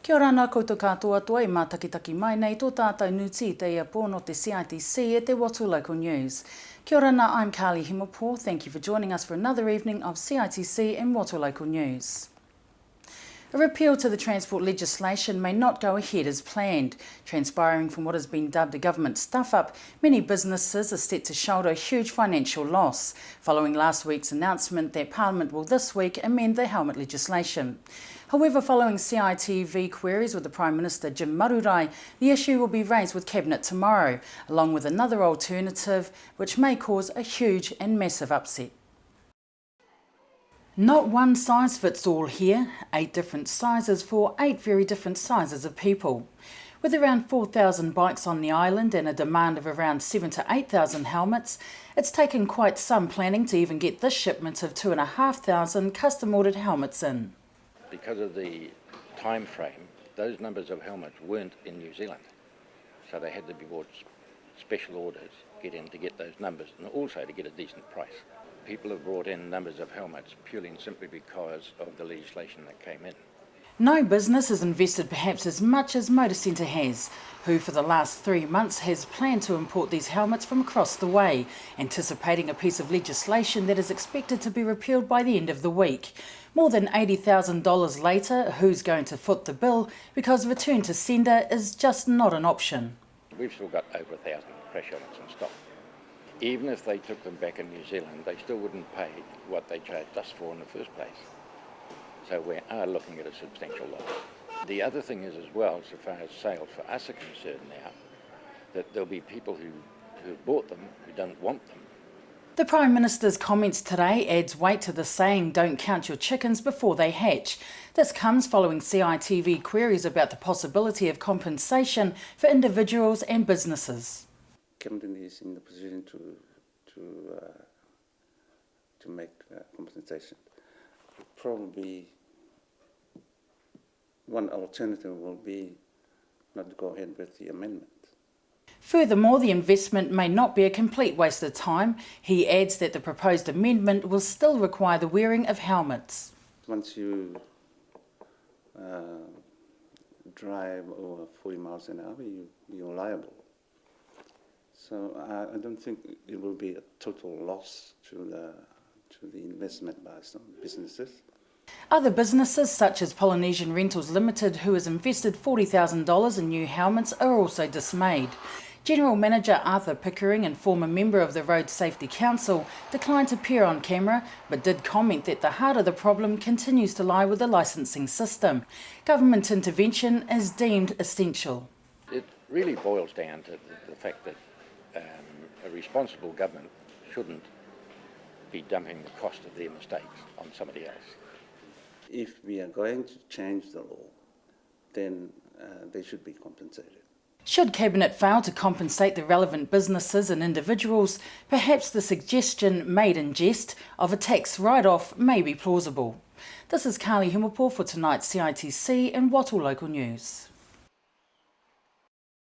Kia ora nā koutou katoa toa I mātakitaki mai nei tō tātou nuti te ia pōno te CITV e te Watu Local News. Kia ora nā, I'm Carly Himapo. Thank you for joining us for another evening of CITV and Watu Local News. A repeal to the transport legislation may not go ahead as planned. Transpiring from what has been dubbed a government stuff-up, many businesses are set to shoulder a huge financial loss, following last week's announcement that Parliament will this week amend the helmet legislation. However, following CITV queries with the Prime Minister Jim Marurai, the issue will be raised with Cabinet tomorrow, along with another alternative which may cause a huge and massive upset. Not one size fits all here, 8 different sizes for 8 very different sizes of people. With around 4,000 bikes on the island and a demand of around 7,000 to 8,000 helmets, it's taken quite some planning to even get this shipment of 2,500 custom-ordered helmets in. Because of the time frame, those numbers of helmets weren't in New Zealand, so they had to be bought special orders to get those numbers and also to get a decent price. People have brought in numbers of helmets purely and simply because of the legislation that came in. No business has invested perhaps as much as Motor Centre has, who for the last 3 months has planned to import these helmets from across the way, anticipating a piece of legislation that is expected to be repealed by the end of the week. More than $80,000 later, who's going to foot the bill because return to sender is just not an option. We've still got over 1,000 crash helmets in stock. Even if they took them back in New Zealand, they still wouldn't pay what they charged us for in the first place. So we are looking at a substantial loss. The other thing is as well, so far as sales for us are concerned now, that there'll be people who bought them who don't want them. The Prime Minister's comments today adds weight to the saying, don't count your chickens before they hatch. This comes following CITV queries about the possibility of compensation for individuals and businesses. Cabinet is in the position to make compensation. Probably one alternative will be not to go ahead with the amendment. Furthermore, the investment may not be a complete waste of time. He adds that the proposed amendment will still require the wearing of helmets. Once you drive over 40 miles an hour, you're liable. So I don't think it will be a total loss to the investment by some businesses. Other businesses, such as Polynesian Rentals Limited, who has invested $40,000 in new helmets, are also dismayed. General Manager Arthur Pickering and former member of the Road Safety Council declined to appear on camera, but did comment that the heart of the problem continues to lie with the licensing system. Government intervention is deemed essential. It really boils down to the fact that a responsible government shouldn't be dumping the cost of their mistakes on somebody else. If we are going to change the law, then they should be compensated. Should Cabinet fail to compensate the relevant businesses and individuals, perhaps the suggestion made in jest of a tax write-off may be plausible. This is Carly Himapo for tonight's CITV and Watu Local News.